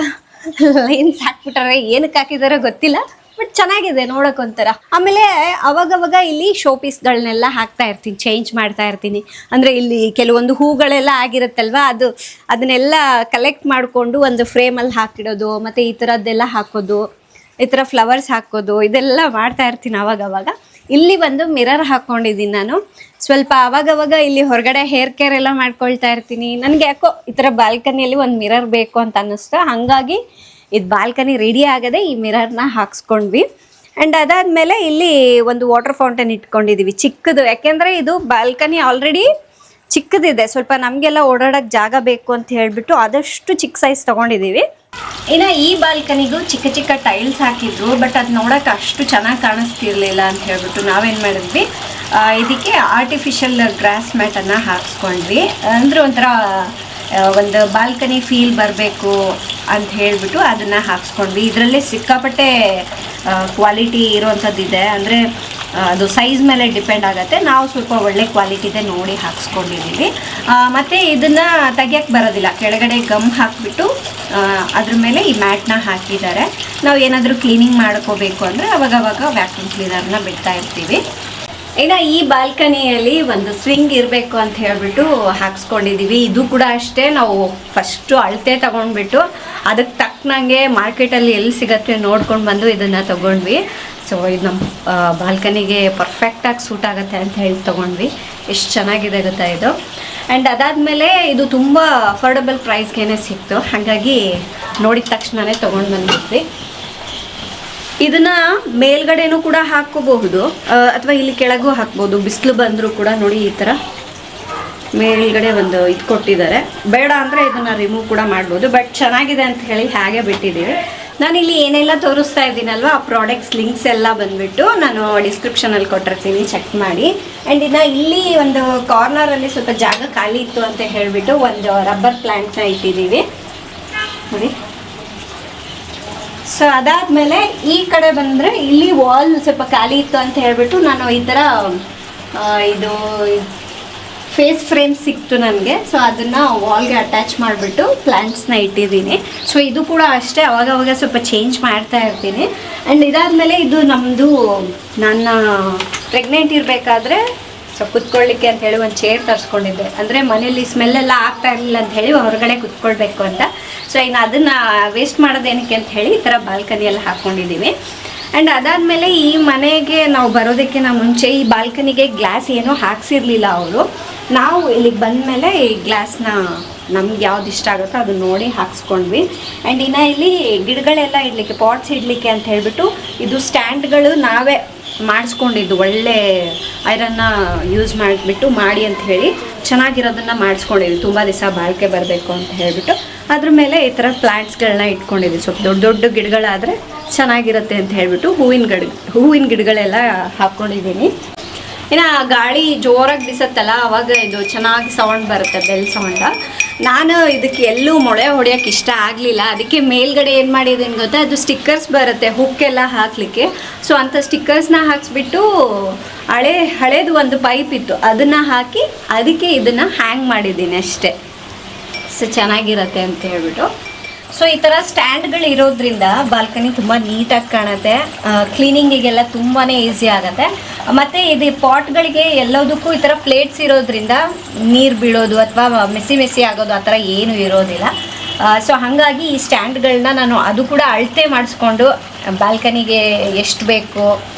[SPEAKER 1] ಲೈನ್ಸ್ ಹಾಕ್ಬಿಟ್ಟಾರೆ, ಏನಕ್ಕೆ ಹಾಕಿದಾರೋ ಗೊತ್ತಿಲ್ಲ. ಬಟ್ ಚೆನ್ನಾಗಿದೆ ನೋಡೋಕ್ಕೊಂಥರ. ಆಮೇಲೆ ಅವಾಗವಾಗ ಇಲ್ಲಿ ಶೋ ಪೀಸ್ಗಳನ್ನೆಲ್ಲ ಹಾಕ್ತಾ ಇರ್ತೀನಿ, ಚೇಂಜ್ ಮಾಡ್ತಾ ಇರ್ತೀನಿ. ಅಂದರೆ ಇಲ್ಲಿ ಕೆಲವೊಂದು ಹೂಗಳೆಲ್ಲ ಆಗಿರುತ್ತಲ್ವ, ಅದನ್ನೆಲ್ಲ ಕಲೆಕ್ಟ್ ಮಾಡಿಕೊಂಡು ಒಂದು ಫ್ರೇಮಲ್ಲಿ ಹಾಕಿಡೋದು, ಮತ್ತು ಈ ಥರದ್ದೆಲ್ಲ ಹಾಕೋದು, ಈ ಥರ ಫ್ಲವರ್ಸ್ ಹಾಕೋದು, ಇದೆಲ್ಲ ಮಾಡ್ತಾ ಇರ್ತೀನಿ ಅವಾಗವಾಗ. ಇಲ್ಲಿ ಒಂದು ಮಿರರ್ ಹಾಕ್ಕೊಂಡಿದ್ದೀನಿ ನಾನು. ಸ್ವಲ್ಪ ಅವಾಗವಾಗ ಇಲ್ಲಿ ಹೊರಗಡೆ ಹೇರ್ ಕೇರ್ ಎಲ್ಲ ಮಾಡ್ಕೊಳ್ತಾ ಇರ್ತೀನಿ. ನನಗೆ ಯಾಕೋ ಈ ಥರ ಬಾಲ್ಕನಿಯಲ್ಲಿ ಒಂದು ಮಿರರ್ ಬೇಕು ಅಂತ ಅನ್ನಿಸ್ತು. ಹಾಗಾಗಿ ಇದು ಬಾಲ್ಕನಿ ರೆಡಿ ಆಗದೆ ಈ ಮಿರರ್ನ ಹಾಕ್ಸ್ಕೊಂಡ್ವಿ. ಆ್ಯಂಡ್ ಅದಾದಮೇಲೆ ಇಲ್ಲಿ ಒಂದು ವಾಟರ್ ಫೌಂಟೇನ್ ಇಟ್ಕೊಂಡಿದ್ದೀವಿ ಚಿಕ್ಕದು. ಯಾಕೆಂದರೆ ಇದು ಬಾಲ್ಕನಿ ಆಲ್ರೆಡಿ ಚಿಕ್ಕದಿದೆ, ಸ್ವಲ್ಪ ನಮಗೆಲ್ಲ ಓಡಾಡೋಕ್ಕೆ ಜಾಗ ಬೇಕು ಅಂತ ಹೇಳಿಬಿಟ್ಟು ಆದಷ್ಟು ಚಿಕ್ಕ ಸೈಜ್ ತೊಗೊಂಡಿದ್ದೀವಿ. ಇನ್ನು ಈ ಬಾಲ್ಕನಿಗೂ ಚಿಕ್ಕ ಚಿಕ್ಕ ಟೈಲ್ಸ್ ಹಾಕಿದ್ರು, ಬಟ್ ಅದು ನೋಡೋಕೆ ಅಷ್ಟು ಚೆನ್ನಾಗಿ ಕಾಣಿಸ್ತಿರ್ಲಿಲ್ಲ ಅಂತ ಹೇಳ್ಬಿಟ್ಟು ನಾವೇನು ಮಾಡಿದ್ವಿ, ಇದಕ್ಕೆ ಆರ್ಟಿಫಿಷಿಯಲ್ ಗ್ರಾಸ್ ಮ್ಯಾಟನ್ನು ಹಾಕ್ಸ್ಕೊಂಡ್ವಿ. ಅಂದರೆ ಒಂಥರ ಒಂದು ಬಾಲ್ಕನಿ ಫೀಲ್ ಬರಬೇಕು ಅಂತ ಹೇಳಿಬಿಟ್ಟು ಅದನ್ನು ಹಾಕ್ಸ್ಕೊಂಡ್ವಿ. ಇದರಲ್ಲೇ ಸಿಕ್ಕಾಪಟ್ಟೆ ಕ್ವಾಲಿಟಿ ಇರೋವಂಥದ್ದಿದೆ, ಅಂದರೆ ಅದು ಸೈಜ್ ಮೇಲೆ ಡಿಪೆಂಡ್ ಆಗುತ್ತೆ. ನಾವು ಸ್ವಲ್ಪ ಒಳ್ಳೆ ಕ್ವಾಲಿಟಿದೆ ನೋಡಿ ಹಾಕ್ಸ್ಕೊಂಡಿದ್ದೀವಿ. ಮತ್ತು ಇದನ್ನು ತೆಗಿಯೋಕ್ಕೆ ಬರೋದಿಲ್ಲ, ಕೆಳಗಡೆ ಗಮ್ ಹಾಕಿಬಿಟ್ಟು ಅದ್ರ ಮೇಲೆ ಈ ಮ್ಯಾಟ್ನ ಹಾಕಿದ್ದಾರೆ. ನಾವು ಏನಾದರೂ ಕ್ಲೀನಿಂಗ್ ಮಾಡ್ಕೋಬೇಕು ಅಂದರೆ ಅವಾಗವಾಗ ವ್ಯಾಕ್ಯೂಮ್ ಕ್ಲೀನರ್ನ ಬಿಡ್ತಾ ಇರ್ತೀವಿ. ಇನ್ನು ಈ ಬಾಲ್ಕನಿಯಲ್ಲಿ ಒಂದು ಸ್ವಿಂಗ್ ಇರಬೇಕು ಅಂತ ಹೇಳಿಬಿಟ್ಟು ಹಾಕ್ಸ್ಕೊಂಡಿದ್ದೀವಿ. ಇದು ಕೂಡ ಅಷ್ಟೇ, ನಾವು ಫಸ್ಟು ಅಳತೆ ತೊಗೊಂಡ್ಬಿಟ್ಟು ಅದಕ್ಕೆ ತಕ್ಕನಂಗೆ ಮಾರ್ಕೆಟಲ್ಲಿ ಎಲ್ಲಿ ಸಿಗತ್ತೆ ನೋಡ್ಕೊಂಡು ಬಂದು ಇದನ್ನು ತೊಗೊಂಡ್ವಿ. ಸೊ ಇದು ನಮ್ಮ ಬಾಲ್ಕನಿಗೆ ಪರ್ಫೆಕ್ಟಾಗಿ ಸೂಟ್ ಆಗುತ್ತೆ ಅಂತ ಹೇಳಿ ತೊಗೊಂಡ್ವಿ. ಎಷ್ಟು ಚೆನ್ನಾಗಿದೆ ಗೊತ್ತಾ ಇದು. ಆ್ಯಂಡ್ ಅದಾದಮೇಲೆ ಇದು ತುಂಬ ಅಫೋರ್ಡಬಲ್ ಪ್ರೈಸ್ಗೇ ಸಿಕ್ತು, ಹಾಗಾಗಿ ನೋಡಿದ ತಕ್ಷಣವೇ ತೊಗೊಂಡು ಬಂದ್ಬಿಟ್ವಿ. ಇದನ್ನು ಮೇಲ್ಗಡೆನೂ ಕೂಡ ಹಾಕ್ಕೋಬಹುದು ಅಥವಾ ಇಲ್ಲಿ ಕೆಳಗೂ ಹಾಕ್ಬೋದು. ಬಿಸಿಲು ಬಂದರೂ ಕೂಡ ನೋಡಿ ಈ ಥರ ಮೇಲ್ಗಡೆ ಒಂದು ಇದು ಕೊಟ್ಟಿದ್ದಾರೆ. ಬೇಡ ಅಂದರೆ ಇದನ್ನು ರಿಮೂವ್ ಕೂಡ ಮಾಡ್ಬೋದು, ಬಟ್ ಚೆನ್ನಾಗಿದೆ ಅಂತ ಹೇಳಿ ಹಾಗೆ ಬಿಟ್ಟಿದ್ದೀವಿ. ನಾನಿಲ್ಲಿ ಏನೆಲ್ಲ ತೋರಿಸ್ತಾ ಇದ್ದೀನಲ್ವ ಆ ಪ್ರಾಡಕ್ಟ್ಸ್ ಲಿಂಕ್ಸ್ ಎಲ್ಲ ಬಂದುಬಿಟ್ಟು ನಾನು ಡಿಸ್ಕ್ರಿಪ್ಷನಲ್ಲಿ ಕೊಟ್ಟಿರ್ತೀನಿ, ಚೆಕ್ ಮಾಡಿ. ಆ್ಯಂಡ್ ಇನ್ನು ಇಲ್ಲಿ ಒಂದು ಕಾರ್ನರಲ್ಲಿ ಸ್ವಲ್ಪ ಜಾಗ ಖಾಲಿ ಇತ್ತು ಅಂತ ಹೇಳಿಬಿಟ್ಟು ಒಂದು ರಬ್ಬರ್ ಪ್ಲ್ಯಾಂಟ್ನ ಇಟ್ಟಿದ್ದೀವಿ ನೋಡಿ. ಸೊ ಅದಾದಮೇಲೆ ಈ ಕಡೆ ಬಂದರೆ ಇಲ್ಲಿ ವಾಲ್ ಸ್ವಲ್ಪ ಖಾಲಿ ಇತ್ತು ಅಂತ ಹೇಳಿಬಿಟ್ಟು ನಾನು ಈ ಥರ ಇದು ಫೇಸ್ ಫ್ರೇಮ್ ಸಿಕ್ತು ನನಗೆ. ಸೊ ಅದನ್ನು ವಾಲ್ಗೆ ಅಟ್ಯಾಚ್ ಮಾಡಿಬಿಟ್ಟು ಪ್ಲ್ಯಾಂಟ್ಸ್ನ ಇಟ್ಟಿದ್ದೀನಿ. ಸೊ ಇದು ಕೂಡ ಅಷ್ಟೇ, ಅವಾಗವಾಗ ಸ್ವಲ್ಪ ಚೇಂಜ್ ಮಾಡ್ತಾ ಇರ್ತೀನಿ. ಆ್ಯಂಡ್ ಇದಾದಮೇಲೆ ಇದು ನಮ್ಮದು ನನ್ನ ಪ್ರೆಗ್ನೆಂಟ್ ಇರಬೇಕಾದ್ರೆ ಸೊ ಕುತ್ಕೊಳ್ಳಿಕ್ಕೆ ಅಂತ ಹೇಳಿ ಒಂದು ಚೇರ್ ತರಿಸ್ಕೊಂಡಿದ್ದೆ. ಅಂದರೆ ಮನೇಲಿ ಸ್ಮೆಲ್ಲೆಲ್ಲ ಆಗ್ತಾ ಇರಲಿಲ್ಲ ಅಂತ ಹೇಳಿ ಹೊರಗಡೆ ಕುತ್ಕೊಳ್ಬೇಕು ಅಂತ. ಸೊ ಇನ್ನು ಅದನ್ನು ವೇಸ್ಟ್ ಮಾಡೋದೇನಕ್ಕೆ ಅಂತ ಹೇಳಿ ಈ ಥರ ಬಾಲ್ಕನಿಯಲ್ಲಿ ಹಾಕ್ಕೊಂಡಿದ್ದೀವಿ. ಆ್ಯಂಡ್ ಅದಾದಮೇಲೆ ಈ ಮನೆಗೆ ನಾವು ಬರೋದಕ್ಕಿಂತ ಮುಂಚೆ ಈ ಬಾಲ್ಕನಿಗೆ ಗ್ಲಾಸ್ ಏನೂ ಹಾಕ್ಸಿರ್ಲಿಲ್ಲ ಅವರು. ನಾವು ಇಲ್ಲಿಗೆ ಬಂದಮೇಲೆ ಈ ಗ್ಲಾಸ್ನ ನಮ್ಗೆ ಯಾವ್ದು ಇಷ್ಟ ಆಗುತ್ತೋ ಅದು ನೋಡಿ ಹಾಕ್ಸ್ಕೊಂಡ್ವಿ. ಆ್ಯಂಡ್ ಇನ್ನು ಇಲ್ಲಿ ಗಿಡಗಳೆಲ್ಲ ಇಡಲಿಕ್ಕೆ, ಪಾಟ್ಸ್ ಇಡಲಿಕ್ಕೆ ಅಂತ ಹೇಳಿಬಿಟ್ಟು ಇದು ಸ್ಟ್ಯಾಂಡ್ಗಳು ನಾವೇ ಮಾಡಿಸ್ಕೊಂಡಿದ್ದು, ಒಳ್ಳೆ ಐರನ್ನ ಯೂಸ್ ಮಾಡಿಬಿಟ್ಟು ಮಾಡಿ ಅಂತ ಹೇಳಿ ಚೆನ್ನಾಗಿರೋದನ್ನು ಮಾಡಿಸ್ಕೊಂಡಿದ್ವಿ. ತುಂಬ ದಿವಸ ಬಾಳಿಕೆ ಬರಬೇಕು ಅಂತ ಹೇಳಿಬಿಟ್ಟು ಅದ್ರ ಮೇಲೆ ಈ ಥರ ಪ್ಲ್ಯಾಂಟ್ಸ್ಗಳನ್ನ ಇಟ್ಕೊಂಡಿದ್ವಿ. ಸ್ವಲ್ಪ ದೊಡ್ಡ ದೊಡ್ಡ ಗಿಡಗಳಾದರೆ ಚೆನ್ನಾಗಿರುತ್ತೆ ಅಂತ ಹೇಳಿಬಿಟ್ಟು ಹೂವಿನ ಗಿಡಗಳೆಲ್ಲ ಹಾಕ್ಕೊಂಡಿದ್ದೀನಿ. ಇನ್ನು ಗಾಳಿ ಜೋರಾಗಿ ಬಿಸತ್ತಲ್ಲ ಅವಾಗ ಇದು ಚೆನ್ನಾಗಿ ಸೌಂಡ್ ಬರುತ್ತೆ, ಬೆಲ್ ಸೌಂಡ. ನಾನು ಇದಕ್ಕೆ ಎಲ್ಲೂ ಮೊಳೆ ಹೊಡೆಯೋಕ್ಕೆ ಇಷ್ಟ ಆಗಲಿಲ್ಲ, ಅದಕ್ಕೆ ಮೇಲ್ಗಡೆ ಏನು ಮಾಡಿದ್ದೀನಿ ಗೊತ್ತಾ, ಅದು ಸ್ಟಿಕ್ಕರ್ಸ್ ಬರುತ್ತೆ ಹುಕ್ಕೆಲ್ಲ ಹಾಕಲಿಕ್ಕೆ. ಸೊ ಅಂಥ ಸ್ಟಿಕ್ಕರ್ಸ್ನ ಹಾಕ್ಸ್ಬಿಟ್ಟು ಹಳೇದು ಒಂದು ಪೈಪ್ ಇತ್ತು ಅದನ್ನು ಹಾಕಿ ಅದಕ್ಕೆ ಇದನ್ನು ಹ್ಯಾಂಗ್ ಮಾಡಿದ್ದೀನಿ ಅಷ್ಟೇ. ಸೊ ಚೆನ್ನಾಗಿರುತ್ತೆ ಅಂತ ಹೇಳ್ಬಿಟ್ಟು. ಸೊ ಈ ಥರ ಸ್ಟ್ಯಾಂಡ್ಗಳು ಇರೋದ್ರಿಂದ ಬಾಲ್ಕನಿ ತುಂಬ ನೀಟಾಗಿ ಕಾಣುತ್ತೆ, ಕ್ಲೀನಿಂಗಿಗೆಲ್ಲ ತುಂಬಾ ಈಸಿ ಆಗುತ್ತೆ. ಮತ್ತು ಇದು ಪಾಟ್ಗಳಿಗೆ ಎಲ್ಲದಕ್ಕೂ ಈ ಥರ ಪ್ಲೇಟ್ಸ್ ಇರೋದ್ರಿಂದ ನೀರು ಬೀಳೋದು ಅಥವಾ ಮೆಸ್ಸಿ ಆಗೋದು ಆ ಥರ ಏನೂ ಇರೋದಿಲ್ಲ. ಸೊ ಹಾಗಾಗಿ ಈ ಸ್ಟ್ಯಾಂಡ್ಗಳನ್ನ ನಾನು ಅದು ಕೂಡ ಅಳತೆ ಮಾಡಿಸ್ಕೊಂಡು ಬಾಲ್ಕನಿಗೆ ಎಷ್ಟು ಬೇಕು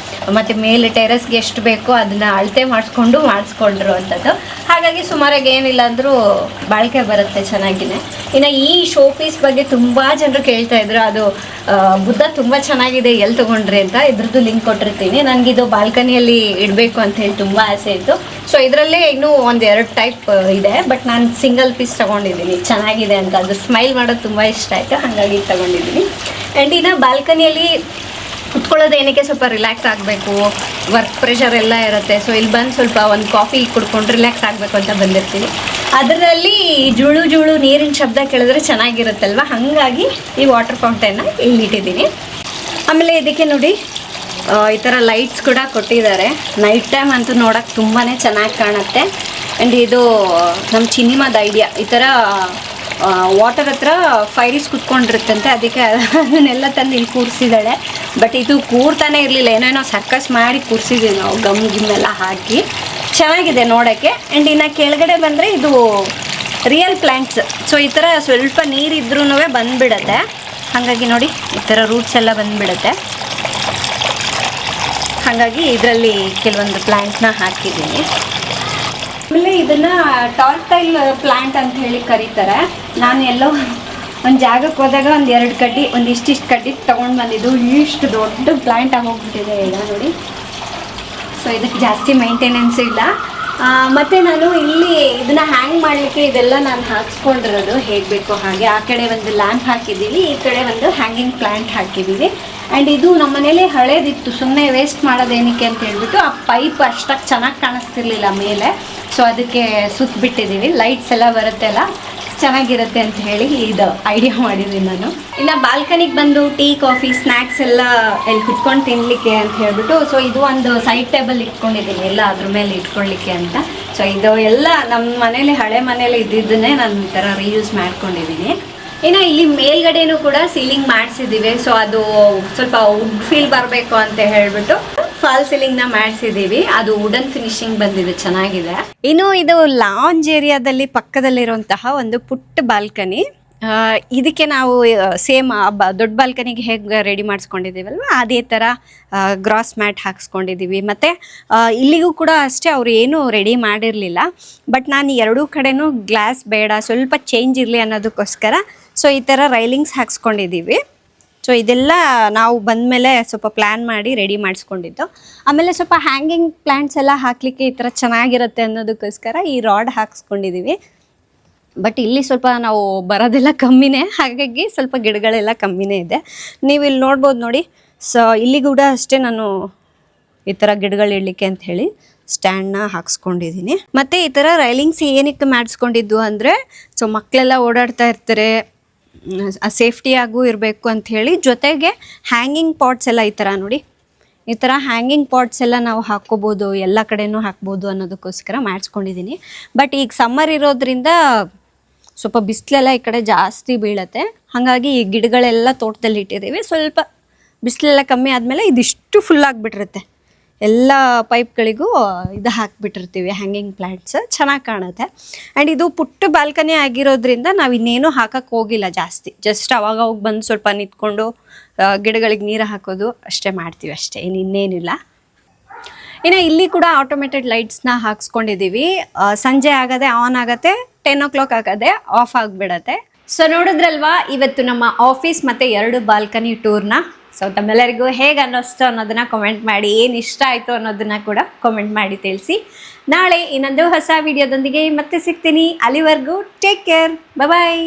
[SPEAKER 1] ಮತ್ತು ಮೇಲೆ ಟೆರೆಸ್ಗೆ ಎಷ್ಟು ಬೇಕೋ ಅದನ್ನು ಅಳತೆ ಮಾಡಿಸ್ಕೊಂಡ್ರು ಅಂಥದ್ದು. ಹಾಗಾಗಿ ಸುಮಾರಾಗಿ ಏನಿಲ್ಲ ಅಂದರೂ ಬಾಳಿಕೆ ಬರುತ್ತೆ ಚೆನ್ನಾಗಿಯೇ. ಇನ್ನು ಈ ಶೋ ಪೀಸ್ ಬಗ್ಗೆ ತುಂಬ ಜನರು ಕೇಳ್ತಾಯಿದ್ರು, ಅದು ಬುದ್ಧ ತುಂಬ ಚೆನ್ನಾಗಿದೆ, ಎಲ್ಲಿ ತೊಗೊಂಡ್ರಿ ಅಂತ. ಇದ್ರದ್ದು ಲಿಂಕ್ ಕೊಟ್ಟಿರ್ತೀನಿ. ನನಗಿದು ಬಾಲ್ಕನಿಯಲ್ಲಿ ಇಡಬೇಕು ಅಂತ ಹೇಳಿ ತುಂಬ ಆಸೆ ಇತ್ತು. ಸೊ ಇದರಲ್ಲೇ ಇನ್ನೂ ಒಂದೆರಡು ಟೈಪ್ ಇದೆ, ಬಟ್ ನಾನು ಸಿಂಗಲ್ ಪೀಸ್ ತೊಗೊಂಡಿದ್ದೀನಿ, ಚೆನ್ನಾಗಿದೆ ಅಂತ. ಅದು ಸ್ಮೈಲ್ ಮಾಡೋದು ತುಂಬ ಇಷ್ಟ ಆಯಿತು, ಹಾಗಾಗಿ ತೊಗೊಂಡಿದ್ದೀನಿ. ಆ್ಯಂಡ್ ಇನ್ನು ಬಾಲ್ಕನಿಯಲ್ಲಿ ಕುತ್ಕೊಳ್ಳೋದು ಏನಕ್ಕೆ, ಸ್ವಲ್ಪ ರಿಲ್ಯಾಕ್ಸ್ ಆಗಬೇಕು, ವರ್ಕ್ ಪ್ರೆಷರ್ ಎಲ್ಲ ಇರುತ್ತೆ. ಸೊ ಇಲ್ಲಿ ಬಂದು ಸ್ವಲ್ಪ ಒಂದು ಕಾಫಿ ಕುಡ್ಕೊಂಡು ರಿಲ್ಯಾಕ್ಸ್ ಆಗಬೇಕು ಅಂತ ಬಂದಿರ್ತೀನಿ. ಅದರಲ್ಲಿ ಜುಳು ನೀರಿನ ಶಬ್ದ ಕೇಳಿದ್ರೆ ಚೆನ್ನಾಗಿರುತ್ತಲ್ವ, ಹಾಗಾಗಿ ಈ ವಾಟರ್ ಫೌಂಟೇನ್ನ ಇಲ್ಲಿಟ್ಟಿದ್ದೀನಿ. ಆಮೇಲೆ ಇದಕ್ಕೆ ನೋಡಿ ಈ ಥರ ಲೈಟ್ಸ್ ಕೂಡ ಕೊಟ್ಟಿದ್ದಾರೆ. ನೈಟ್ ಟೈಮ್ ಅಂತೂ ನೋಡೋಕ್ಕೆ ತುಂಬಾ ಚೆನ್ನಾಗಿ ಕಾಣುತ್ತೆ. ಆ್ಯಂಡ್ ಇದು ನಮ್ಮ ಚಿನಿಮಾದ ಐಡಿಯಾ. ಈ ಥರ ವಾಟರ್ ಹತ್ರ ಫೈಲ್ಸ್ ಕುತ್ಕೊಂಡಿರುತ್ತಂತೆ, ಅದಕ್ಕೆ ಅದನ್ನೆಲ್ಲ ತಂದು ಇಲ್ಲಿ ಕೂರಿಸಿದ್ದಾಳೆ. ಬಟ್ ಇದು ಕೂರ್ತಾನೆ ಇರಲಿಲ್ಲ, ಏನೇನೋ ಸರ್ಕಸ್ ಮಾಡಿ ಕೂರಿಸಿದ್ದೀವಿ ನಾವು, ಗಿಮ್ಮೆಲ್ಲ ಹಾಕಿ. ಚೆನ್ನಾಗಿದೆ ನೋಡೋಕ್ಕೆ. ಆ್ಯಂಡ್ ಇನ್ನು ಕೆಳಗಡೆ ಬಂದರೆ ಇದು ರಿಯಲ್ ಪ್ಲ್ಯಾಂಟ್ಸ್. ಸೊ ಈ ಥರ ಸ್ವಲ್ಪ ನೀರಿದ್ರೂ ಬಂದುಬಿಡತ್ತೆ, ಹಾಗಾಗಿ ನೋಡಿ ಈ ಥರ ರೂಟ್ಸ್ ಎಲ್ಲ ಬಂದುಬಿಡುತ್ತೆ. ಹಾಗಾಗಿ ಇದರಲ್ಲಿ ಕೆಲವೊಂದು ಪ್ಲ್ಯಾಂಟ್ನ ಹಾಕಿದ್ದೀನಿ. ಆಮೇಲೆ ಇದನ್ನು ಟಾರ್ಟೈಲ್ ಪ್ಲ್ಯಾಂಟ್ ಅಂತ ಹೇಳಿ ಕರೀತಾರೆ. ನಾನು ಎಲ್ಲೋ ಒಂದು ಜಾಗಕ್ಕೆ ಹೋದಾಗ ಒಂದಿಷ್ಟು ಕಡ್ಡಿ ತೊಗೊಂಡು ಬಂದಿದ್ದು, ಇಷ್ಟು ದೊಡ್ಡ ಪ್ಲ್ಯಾಂಟ್ ಆಗೋಗ್ಬಿಟ್ಟಿದೆ ಈಗ ನೋಡಿ. ಸೊ ಇದಕ್ಕೆ ಜಾಸ್ತಿ ಮೇಂಟೆನೆನ್ಸ್ ಇಲ್ಲ. ಮತ್ತು ನಾನು ಇಲ್ಲಿ ಇದನ್ನು ಹ್ಯಾಂಗ್ ಮಾಡಲಿಕ್ಕೆ ಇದೆಲ್ಲ ನಾನು ಹಾಕ್ಸ್ಕೊಂಡಿರೋದು ಹೇಗೆ ಬೇಕೋ ಹಾಗೆ. ಆ ಕಡೆ ಒಂದು ಲ್ಯಾಂಪ್ ಹಾಕಿದ್ದೀವಿ, ಈ ಕಡೆ ಒಂದು ಹ್ಯಾಂಗಿಂಗ್ ಪ್ಲ್ಯಾಂಟ್ ಹಾಕಿದ್ದೀವಿ. ಆ್ಯಂಡ್ ಇದು ನಮ್ಮ ಮನೇಲಿ ಹಳೇದಿತ್ತು, ಸುಮ್ಮನೆ ವೇಸ್ಟ್ ಮಾಡೋದೇನಕ್ಕೆ ಅಂತ ಹೇಳ್ಬಿಟ್ಟು ಆ ಪೈಪ್ ಅಷ್ಟಾಗಿ ಚೆನ್ನಾಗಿ ಕಾಣಿಸ್ತಿರ್ಲಿಲ್ಲ ಮೇಲೆ. ಸೊ ಅದಕ್ಕೆ ಸುತ್ತಬಿಟ್ಟಿದ್ದೀವಿ, ಲೈಟ್ಸ್ ಎಲ್ಲ ಬರುತ್ತೆ ಅಲ್ಲ ಚೆನ್ನಾಗಿರುತ್ತೆ ಅಂತ ಹೇಳಿ ಇದು ಐಡಿಯಾ ಮಾಡಿದ್ದೀನಿ ನಾನು. ಇನ್ನು ಬಾಲ್ಕನಿಗೆ ಬಂದು ಟೀ ಕಾಫಿ ಸ್ನ್ಯಾಕ್ಸ್ ಎಲ್ಲ ಇಲ್ಲಿ ಕುತ್ಕೊಂಡು ತಿನ್ನಲಿಕ್ಕೆ ಅಂತ ಹೇಳ್ಬಿಟ್ಟು ಸೊ ಇದು ಒಂದು ಸೈಡ್ ಟೇಬಲ್ ಇಟ್ಕೊಂಡಿದ್ದೀನಿ ಎಲ್ಲ ಅದ್ರ ಮೇಲೆ ಇಟ್ಕೊಳ್ಳಿಕ್ಕೆ ಅಂತ. ಸೊ ಇದು ಎಲ್ಲ ನಮ್ಮ ಮನೇಲಿ ಹಳೆ ಮನೇಲಿ ಇದ್ದಿದ್ದನ್ನೇ ನಾನು ಈ ಥರ ರೀಯೂಸ್ ಮಾಡ್ಕೊಂಡಿದ್ದೀನಿ. ಇನ್ನು ಇಲ್ಲಿ ಮೇಲ್ಗಡೆನೂ ಕೂಡ ಸೀಲಿಂಗ್ ಮಾಡಿಸಿದ್ದೀವಿ. ಸೊ ಅದು ಸ್ವಲ್ಪ ವುಡ್ ಫೀಲ್ ಬರಬೇಕು ಅಂತ ಹೇಳ್ಬಿಟ್ಟು ಫಾಲ್ ಸೀಲಿಂಗ್ನ ಮಾಡಿಸಿದ್ದೀವಿ. ಅದು ವುಡನ್ ಫಿನಿಶಿಂಗ್ ಬಂದಿದೆ, ಚೆನ್ನಾಗಿದೆ. ಇನ್ನು ಇದು ಲಾಂಜ್ ಏರಿಯಾದಲ್ಲಿ ಪಕ್ಕದಲ್ಲಿರುವಂತಹ ಒಂದು ಪುಟ್ಟ ಬಾಲ್ಕನಿ. ಇದಕ್ಕೆ ನಾವು ಸೇಮ್ ದೊಡ್ಡ ಬಾಲ್ಕನಿಗೆ ಹೇಗೆ ರೆಡಿ ಮಾಡಿಸ್ಕೊಂಡಿದ್ದೀವಲ್ವ ಅದೇ ಥರ ಗ್ರಾಸ್ ಮ್ಯಾಟ್ ಹಾಕ್ಸ್ಕೊಂಡಿದ್ದೀವಿ. ಮತ್ತು ಇಲ್ಲಿಗೂ ಕೂಡ ಅಷ್ಟೇ ಅವರು ಏನೂ ರೆಡಿ ಮಾಡಿರಲಿಲ್ಲ. ಬಟ್ ನಾನು ಎರಡೂ ಕಡೆನೂ ಗ್ಲಾಸ್ ಬೇಡ, ಸ್ವಲ್ಪ ಚೇಂಜ್ ಇರಲಿ ಅನ್ನೋದಕ್ಕೋಸ್ಕರ ಸೊ ಈ ಥರ ರೈಲಿಂಗ್ಸ್ ಹಾಕ್ಸ್ಕೊಂಡಿದ್ದೀವಿ. ಸೊ ಇದೆಲ್ಲ ನಾವು ಬಂದಮೇಲೆ ಸ್ವಲ್ಪ ಪ್ಲ್ಯಾನ್ ಮಾಡಿ ರೆಡಿ ಮಾಡಿಸ್ಕೊಂಡಿದ್ದು. ಆಮೇಲೆ ಸ್ವಲ್ಪ ಹ್ಯಾಂಗಿಂಗ್ ಪ್ಲ್ಯಾಂಟ್ಸ್ ಎಲ್ಲ ಹಾಕಲಿಕ್ಕೆ ಈ ಥರ ಚೆನ್ನಾಗಿರುತ್ತೆ ಅನ್ನೋದಕ್ಕೋಸ್ಕರ ಈ ರಾಡ್ ಹಾಕ್ಸ್ಕೊಂಡಿದ್ದೀವಿ. ಬಟ್ ಇಲ್ಲಿ ಸ್ವಲ್ಪ ನಾವು ಬರೋದೆಲ್ಲ ಕಮ್ಮಿನೇ, ಹಾಗಾಗಿ ಸ್ವಲ್ಪ ಗಿಡಗಳೆಲ್ಲ ಕಮ್ಮಿನೇ ಇದೆ. ನೀವು ಇಲ್ಲಿ ನೋಡ್ಬೋದು ನೋಡಿ. ಸೊ ಇಲ್ಲಿ ಕೂಡ ಅಷ್ಟೇ ನಾನು ಈ ಥರ ಗಿಡಗಳು ಇಡಲಿಕ್ಕೆ ಅಂತ ಹೇಳಿ ಸ್ಟ್ಯಾಂಡ್ನ ಹಾಕ್ಸ್ಕೊಂಡಿದ್ದೀನಿ. ಮತ್ತು ಈ ಥರ ರೈಲಿಂಗ್ಸ್ ಏನಕ್ಕೆ ಮಾಡಿಸ್ಕೊಂಡಿದ್ದು ಅಂದರೆ ಸೊ ಮಕ್ಕಳೆಲ್ಲ ಓಡಾಡ್ತಾ ಇರ್ತಾರೆ, ಸೇಫ್ಟಿಯಾಗೂ ಇರಬೇಕು ಅಂಥೇಳಿ. ಜೊತೆಗೆ ಹ್ಯಾಂಗಿಂಗ್ ಪಾಟ್ಸ್ ಎಲ್ಲ ಈ ಥರ ನೋಡಿ, ಈ ಥರ ಹ್ಯಾಂಗಿಂಗ್ ಪಾಟ್ಸ್ ಎಲ್ಲ ನಾವು ಹಾಕ್ಕೋಬೋದು, ಎಲ್ಲ ಕಡೆನೂ ಹಾಕ್ಬೋದು ಅನ್ನೋದಕ್ಕೋಸ್ಕರ ಮಾಡಿಸ್ಕೊಂಡಿದ್ದೀನಿ. ಬಟ್ ಈಗ ಸಮ್ಮರ್ ಇರೋದ್ರಿಂದ ಸ್ವಲ್ಪ ಬಿಸಿಲೆಲ್ಲ ಈ ಕಡೆ ಜಾಸ್ತಿ ಬೀಳತ್ತೆ, ಹಾಗಾಗಿ ಈ ಗಿಡಗಳೆಲ್ಲ ತೋಟದಲ್ಲಿ ಇಟ್ಟಿದ್ದೀವಿ. ಸ್ವಲ್ಪ ಬಿಸಿಲೆಲ್ಲ ಕಮ್ಮಿ ಆದಮೇಲೆ ಇದಿಷ್ಟು ಫುಲ್ ಆಗಿಬಿಟ್ಟಿರುತ್ತೆ, ಎಲ್ಲ ಪೈಪ್ಗಳಿಗೂ ಇದು ಹಾಕಿಬಿಟ್ಟಿರ್ತೀವಿ ಹ್ಯಾಂಗಿಂಗ್ ಪ್ಲ್ಯಾಂಟ್ಸ್, ಚೆನ್ನಾಗಿ ಕಾಣುತ್ತೆ. ಆ್ಯಂಡ್ ಇದು ಪುಟ್ಟ ಬಾಲ್ಕನಿ ಆಗಿರೋದ್ರಿಂದ ನಾವು ಇನ್ನೇನು ಹಾಕಕ್ಕೆ ಹೋಗಿಲ್ಲ ಜಾಸ್ತಿ, ಜಸ್ಟ್ ಅವಾಗ ಹೋಗಿ ಬಂದು ಸ್ವಲ್ಪ ನಿಂತ್ಕೊಂಡು ಗಿಡಗಳಿಗೆ ನೀರು ಹಾಕೋದು ಅಷ್ಟೇ ಮಾಡ್ತೀವಿ ಅಷ್ಟೇ, ಇನ್ನೇನಿಲ್ಲ. ಇನ್ನು ಇಲ್ಲಿ ಕೂಡ ಆಟೋಮೇಟೆಡ್ ಲೈಟ್ಸ್ನ ಹಾಕ್ಸ್ಕೊಂಡಿದ್ದೀವಿ. ಸಂಜೆ ಆಗದೆ ಆನ್ ಆಗುತ್ತೆ, 10 o'clock ಆಗದೆ ಆಫ್ ಆಗಿಬಿಡತ್ತೆ. ಸೊ ನೋಡಿದ್ರಲ್ವಾ ಇವತ್ತು ನಮ್ಮ ಆಫೀಸ್ ಮತ್ತು 2 ಬಾಲ್ಕನಿ ಟೂರ್ನ. ಸೊ ತಮ್ಮೆಲ್ಲರಿಗೂ ಹೇಗೆ ಅನ್ನಿಸ್ತು ಅನ್ನೋದನ್ನು ಕಮೆಂಟ್ ಮಾಡಿ, ಏನು ಇಷ್ಟ ಆಯಿತು ಅನ್ನೋದನ್ನು ಕೂಡ ಕಮೆಂಟ್ ಮಾಡಿ ತಿಳಿಸಿ. ನಾಳೆ ಇನ್ನೊಂದು ಹೊಸ ವಿಡಿಯೋದೊಂದಿಗೆ ಮತ್ತೆ ಸಿಗ್ತೀನಿ. ಅಲ್ಲಿವರೆಗೂ ಟೇಕ್ ಕೇರ್, ಬಾಯ್.